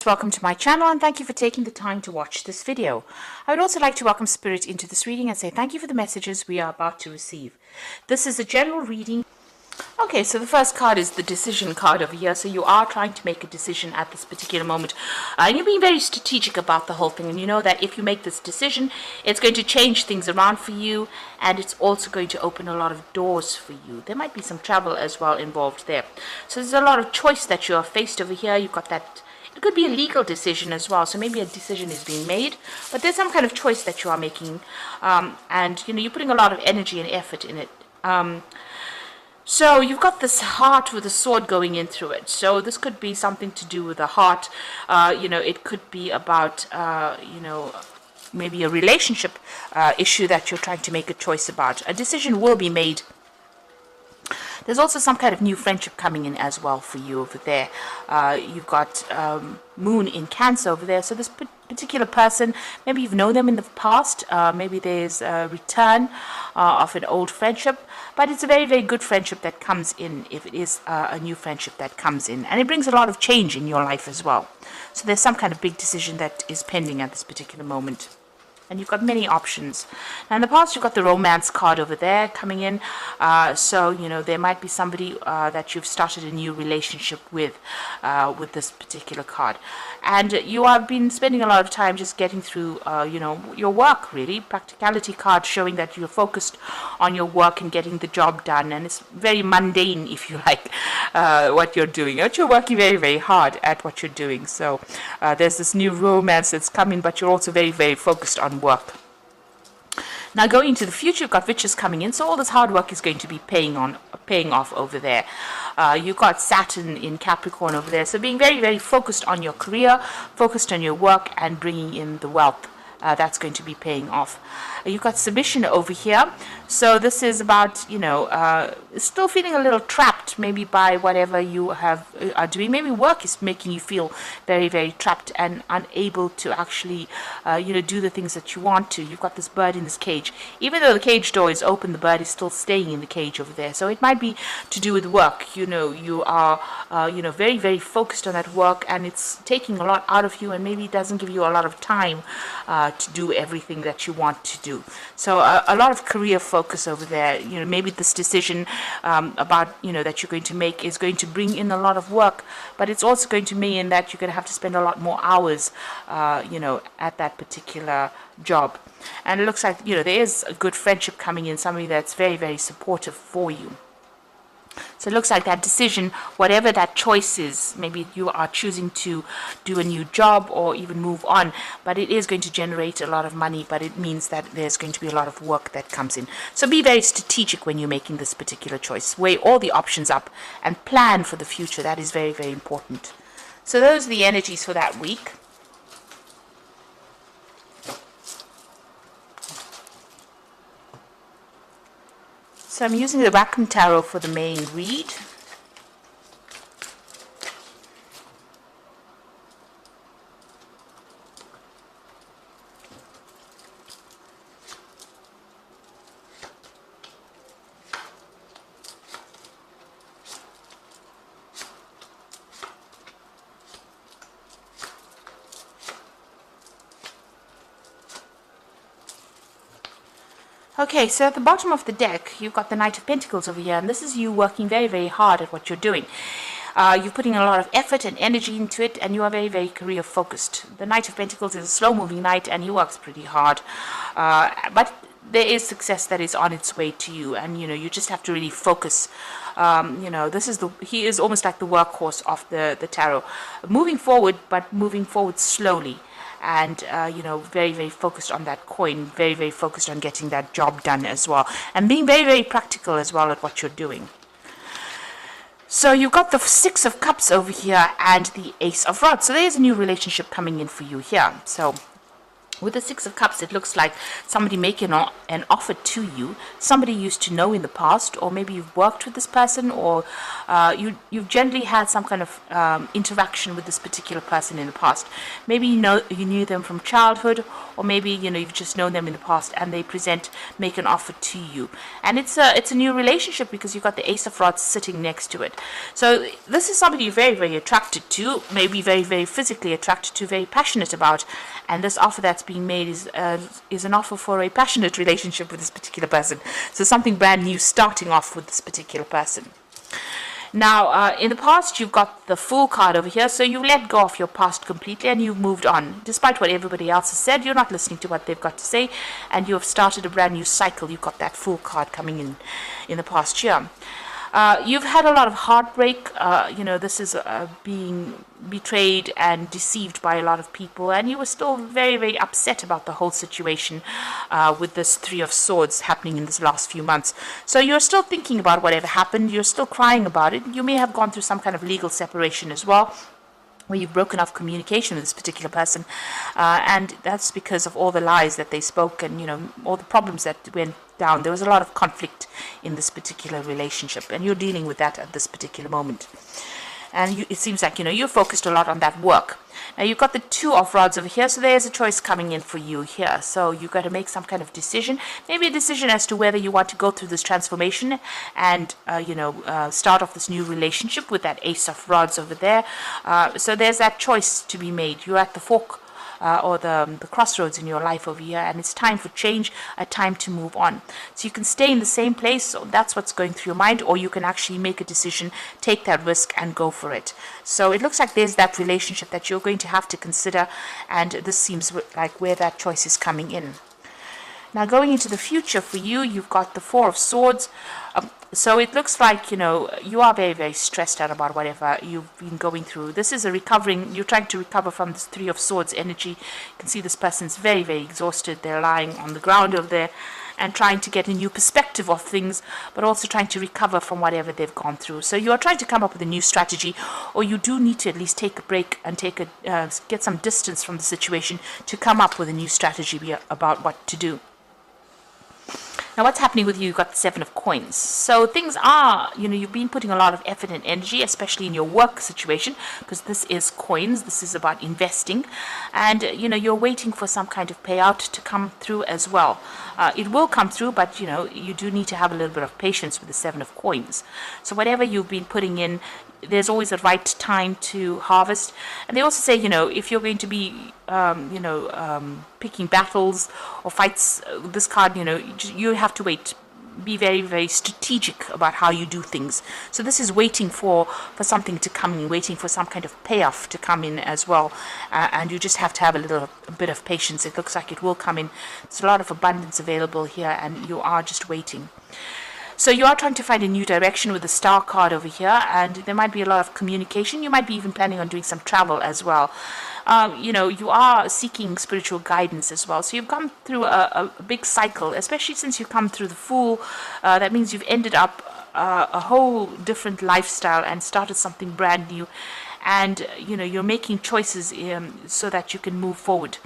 Welcome to my channel and thank you for taking the time to watch this video. I would also like to welcome Spirit into this reading and say thank you for the messages we are about to receive. This is a general reading. Okay, so the first card is the decision card over here. So you are trying to make a decision at this particular moment. And you're being very strategic about the whole thing. And you know that if you make this decision, it's going to change things around for you. And it's also going to open a lot of doors for you. There might be some travel as well involved there. So there's a lot of choice that you are faced over here. You've got that. It could be a legal decision as well, so maybe a decision is being made, but there's some kind of choice that you are making, and you know you're putting a lot of energy and effort in it. So you've got this heart with a sword going in through it. So this could be something to do with the heart. It could be about maybe a relationship issue that you're trying to make a choice about. A decision will be made. There's also some kind of new friendship coming in as well for you over there. You've got Moon in Cancer over there. So this particular person, maybe you've known them in the past. Maybe there's a return of an old friendship. But it's a very, very good friendship that comes in if it is a new friendship that comes in. And it brings a lot of change in your life as well. So there's some kind of big decision that is pending at this particular moment. And you've got many options. Now in the past, you've got the romance card over there coming in. There might be somebody that you've started a new relationship with this particular card. And you have been spending a lot of time just getting through, your work, really. Practicality card showing that you're focused on your work and getting the job done. And it's very mundane, if you like, what you're doing. But you're working very, very hard at what you're doing. So there's this new romance that's coming, but you're also very, very focused on work. Now going into the future, you've got riches coming in, so all this hard work is going to be paying off over there. You've got Saturn in Capricorn over there, so being very, very focused on your career, focused on your work, and bringing in the wealth. That's going to be paying off. You've got submission over here. So this is about, still feeling a little trapped maybe by whatever you are doing. Maybe work is making you feel very, very trapped and unable to actually, do the things that you want to. You've got this bird in this cage. Even though the cage door is open, the bird is still staying in the cage over there. So it might be to do with work. You are, very, very focused on that work, and it's taking a lot out of you, and maybe it doesn't give you a lot of time to do everything that you want to do. So a lot of career focus over there. Maybe this decision about that you're going to make is going to bring in a lot of work, but it's also going to mean that you're going to have to spend a lot more hours at that particular job. And it looks like there is a good friendship coming in, somebody that's very, very supportive for you. So it looks like that decision, whatever that choice is, maybe you are choosing to do a new job or even move on, but it is going to generate a lot of money, but it means that there's going to be a lot of work that comes in. So be very strategic when you're making this particular choice. Weigh all the options up and plan for the future. That is very, very important. So those are the energies for that week. So I'm using the Rackham Tarot for the main read. Okay, so at the bottom of the deck, you've got the Knight of Pentacles over here, and this is you working very, very hard at what you're doing. You're putting a lot of effort and energy into it, and you are very, very career-focused. The Knight of Pentacles is a slow-moving knight, and he works pretty hard. But there is success that is on its way to you, and, you just have to really focus. He is almost like the workhorse of the tarot. Moving forward, but moving forward slowly. And, very, very focused on that coin, very, very focused on getting that job done as well. And being very, very practical as well at what you're doing. So you've got the Six of Cups over here and the Ace of Rods. So there's a new relationship coming in for you here. So With the Six of Cups, it looks like somebody making an offer to you, somebody you used to know in the past, or maybe you've worked with this person, or you've generally had some kind of interaction with this particular person in the past. Maybe you knew them from childhood, or maybe you've just known them in the past, and they make an offer to you, and it's a new relationship because you've got the Ace of Rods sitting next to it. So this is somebody you're very, very attracted to, maybe very, very physically attracted to, very passionate about, and this offer that's being made is an offer for a passionate relationship with this particular person. So something brand new starting off with this particular person. Now, in the past, you've got the Fool card over here, so you let go of your past completely and you've moved on. Despite what everybody else has said, you're not listening to what they've got to say, and you have started a brand new cycle. You've got that Fool card coming in the past year. You've had a lot of heartbreak. This is being betrayed and deceived by a lot of people, and you were still very, very upset about the whole situation with this Three of Swords happening in this last few months. So you're still thinking about whatever happened. You're still crying about it. You may have gone through some kind of legal separation as well, where you've broken off communication with this particular person, and that's because of all the lies that they spoke and all the problems that went down. There was a lot of conflict in this particular relationship, and you're dealing with that at this particular moment. And it seems like you're focused a lot on that work. Now you've got the Two of Rods over here, so there's a choice coming in for you here. So you've got to make some kind of decision, maybe a decision as to whether you want to go through this transformation and start off this new relationship with that Ace of Rods over there. So there's that choice to be made. You're at the fork or the crossroads in your life over here, and it's time for change, a time to move on. So you can stay in the same place, so that's what's going through your mind, or you can actually make a decision, take that risk and go for it. So it looks like there's that relationship that you're going to have to consider, and this seems like where that choice is coming in. Now going into the future for you, you've got the Four of Swords. So it looks like, you are very, very stressed out about whatever you've been going through. This is you're trying to recover from this Three of Swords energy. You can see this person's very, very exhausted. They're lying on the ground over there and trying to get a new perspective of things, but also trying to recover from whatever they've gone through. So you are trying to come up with a new strategy, or you do need to at least take a break and get some distance from the situation to come up with a new strategy about what to do. Now, what's happening with you? You've got the Seven of Coins. So things are, you've been putting a lot of effort and energy, especially in your work situation, because this is coins. This is about investing. And, you're waiting for some kind of payout to come through as well. It will come through, but, you do need to have a little bit of patience with the Seven of Coins. So whatever you've been putting in, there's always a right time to harvest. And they also say, if you're going to be, picking battles or fights, this card, you have to wait. Be very, very strategic about how you do things. So this is waiting for something to come in, waiting for some kind of payoff to come in as well. And you just have to have a bit of patience. It looks like it will come in. There's a lot of abundance available here, and you are just waiting. So you are trying to find a new direction with the Star card over here, and there might be a lot of communication. You might be even planning on doing some travel as well. You are seeking spiritual guidance as well. So you've come through a big cycle, especially since you come through the Fool. That means you've ended up a whole different lifestyle and started something brand new. And, you're making choices so that you can move forward.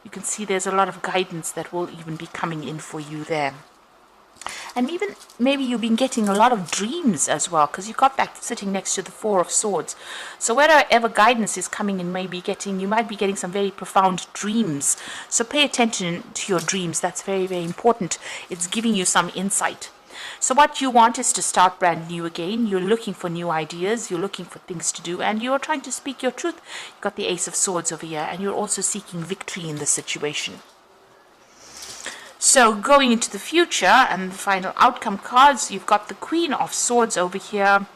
You can see there's a lot of guidance that will even be coming in for you there. And even maybe you've been getting a lot of dreams as well, because you've got that sitting next to the Four of Swords. So wherever guidance is coming in, you might be getting some very profound dreams. So pay attention to your dreams. That's very, very important. It's giving you some insight. So what you want is to start brand new again. You're looking for new ideas. You're looking for things to do, and you're trying to speak your truth. You've got the Ace of Swords over here, and you're also seeking victory in the situation. So going into the future and the final outcome cards, you've got the Queen of Swords over here.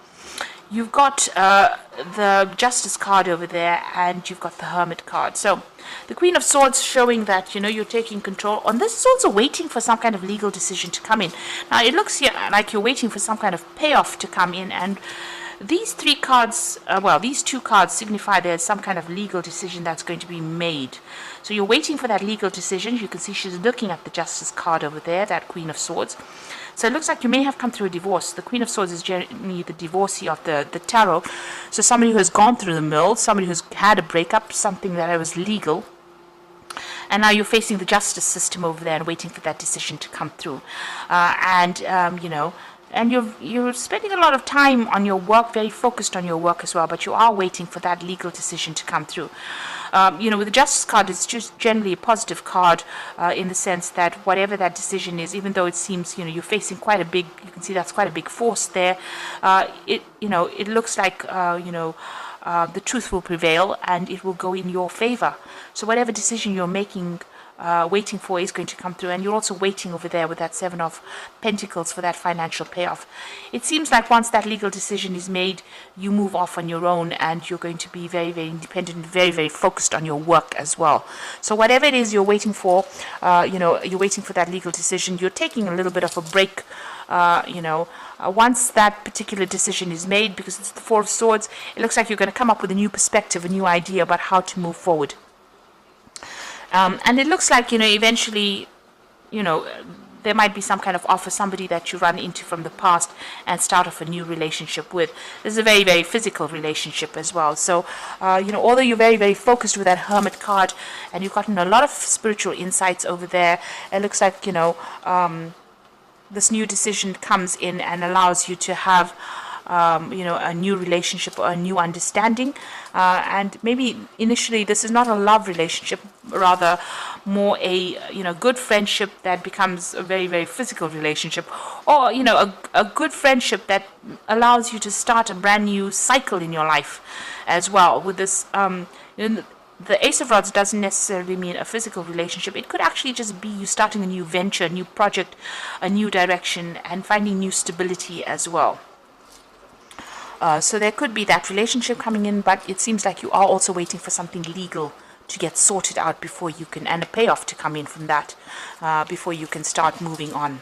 You've got the Justice card over there, and you've got the Hermit card. So the Queen of Swords showing that, you're taking control. And this is also waiting for some kind of legal decision to come in. Now, it looks here like you're waiting for some kind of payoff to come in, and these three cards, these two cards signify there's some kind of legal decision that's going to be made. So you're waiting for that legal decision. You can see she's looking at the Justice card over there, that Queen of Swords. So it looks like you may have come through a divorce. The Queen of Swords is generally the divorcee of the tarot. So somebody who has gone through the mill, somebody who's had a breakup, something that was legal. and now you're facing the justice system over there and waiting for that decision to come through. And you're spending a lot of time on your work, very focused on your work as well, but you are waiting for that legal decision to come through. With the Justice card, it's just generally a positive card in the sense that whatever that decision is, even though it seems, you're facing quite a big, you can see that's quite a big force there, it looks like, the truth will prevail and it will go in your favor. So whatever decision you're making, waiting for is going to come through, and you're also waiting over there with that Seven of Pentacles for that financial payoff. It seems like once that legal decision is made, you move off on your own and you're going to be very, very independent, very, very focused on your work as well. So whatever it is you're waiting for, you're waiting for that legal decision, you're taking a little bit of a break, once that particular decision is made, because it's the Four of Swords, it looks like you're going to come up with a new perspective, a new idea about how to move forward. And it looks like, eventually, there might be some kind of offer, somebody that you run into from the past and start off a new relationship with. This is a very, very physical relationship as well. So, although you're very, very focused with that Hermit card and you've gotten a lot of spiritual insights over there, it looks like, this new decision comes in and allows you to have a new relationship or a new understanding. And maybe initially this is not a love relationship, rather more a, good friendship that becomes a very, very physical relationship, or, a good friendship that allows you to start a brand new cycle in your life as well. With this, the Ace of Rods doesn't necessarily mean a physical relationship. It could actually just be you starting a new venture, a new project, a new direction, and finding new stability as well. So there could be that relationship coming in, but it seems like you are also waiting for something legal to get sorted out before you can, and a payoff to come in from that, before you can start moving on.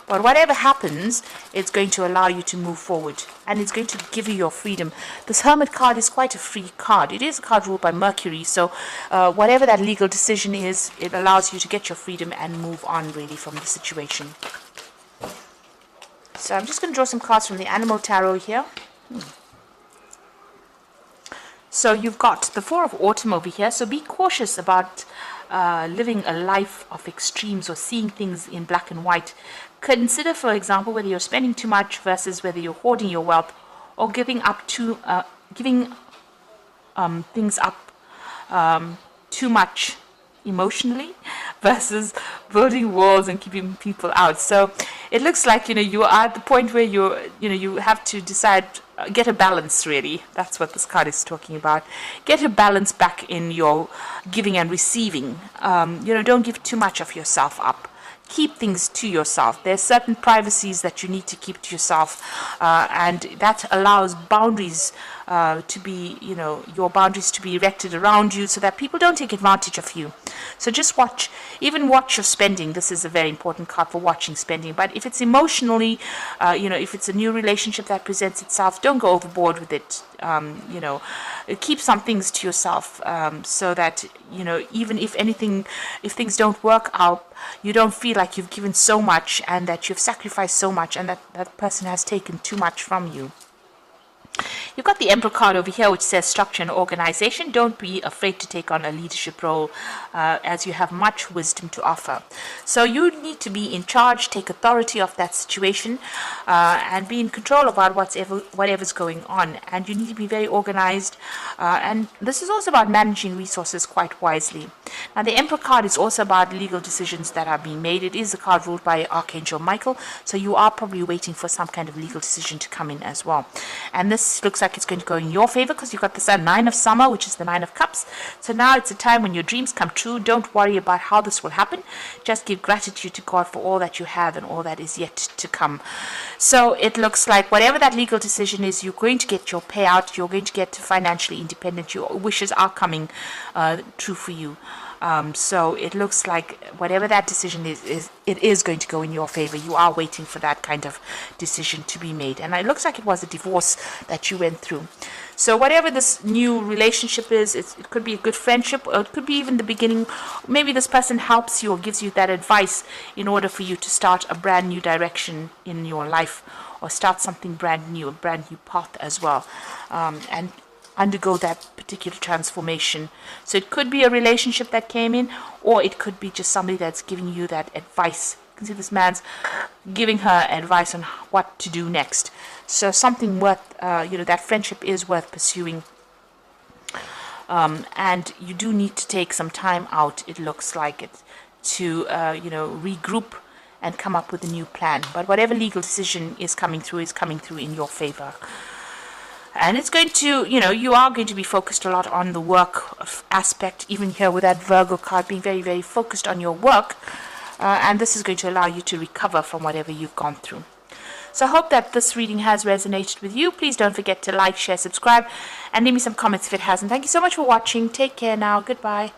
But whatever happens, it's going to allow you to move forward, and it's going to give you your freedom. This Hermit card is quite a free card. It is a card ruled by Mercury, so whatever that legal decision is, it allows you to get your freedom and move on really from the situation. So I'm just going to draw some cards from the Animal Tarot here. So you've got the Four of Autumn over here, so be cautious about living a life of extremes or seeing things in black and white. Consider, for example, whether you're spending too much versus whether you're hoarding your wealth, or giving things up too much emotionally versus building walls and keeping people out. So it looks like you are at the point where you have to decide, get a balance really. That's what this card is talking about. Get a balance back in your giving and receiving. Don't give too much of yourself up. Keep things to yourself. There's certain privacies that you need to keep to yourself, and that allows boundaries to be, your boundaries to be erected around you so that people don't take advantage of you. So just watch your spending. This is a very important card for watching spending. But if it's emotionally, if it's a new relationship that presents itself, don't go overboard with it. Keep some things to yourself, so that, even if things don't work out, you don't feel like you've given so much and that you've sacrificed so much and that person has taken too much from you. You've got the Emperor card over here, which says structure and organization. Don't be afraid to take on a leadership role, as you have much wisdom to offer. So you need to be in charge, take authority of that situation, and be in control about whatever's going on. And you need to be very organized. And this is also about managing resources quite wisely. Now, the Emperor card is also about legal decisions that are being made. It is a card ruled by Archangel Michael, so you are probably waiting for some kind of legal decision to come in as well. And this looks like it's going to go in your favor because you've got the Nine of Summer, which is the Nine of Cups. So now it's a time when your dreams come true. Don't worry about how this will happen. Just give gratitude to God for all that you have and all that is yet to come. So it looks like whatever that legal decision is, you're going to get your payout. You're going to get financially independent. Your wishes are coming true for you. So it looks like whatever that decision is, it is going to go in your favor. You are waiting for that kind of decision to be made. And it looks like it was a divorce that you went through. So whatever this new relationship is, it could be a good friendship, or it could be even the beginning. Maybe this person helps you or gives you that advice in order for you to start a brand new direction in your life, or start something brand new, a brand new path as well. And undergo that particular transformation. So it could be a relationship that came in, or it could be just somebody that's giving you that advice. You can see this man's giving her advice on what to do next. So something worth, that friendship is worth pursuing. And you do need to take some time out, it looks like it, to, regroup and come up with a new plan. But whatever legal decision is coming through in your favor. And it's going to, you are going to be focused a lot on the work aspect, even here with that Virgo card, being very, very focused on your work. And this is going to allow you to recover from whatever you've gone through. So I hope that this reading has resonated with you. Please don't forget to like, share, subscribe, and leave me some comments if it hasn't. Thank you so much for watching. Take care now. Goodbye.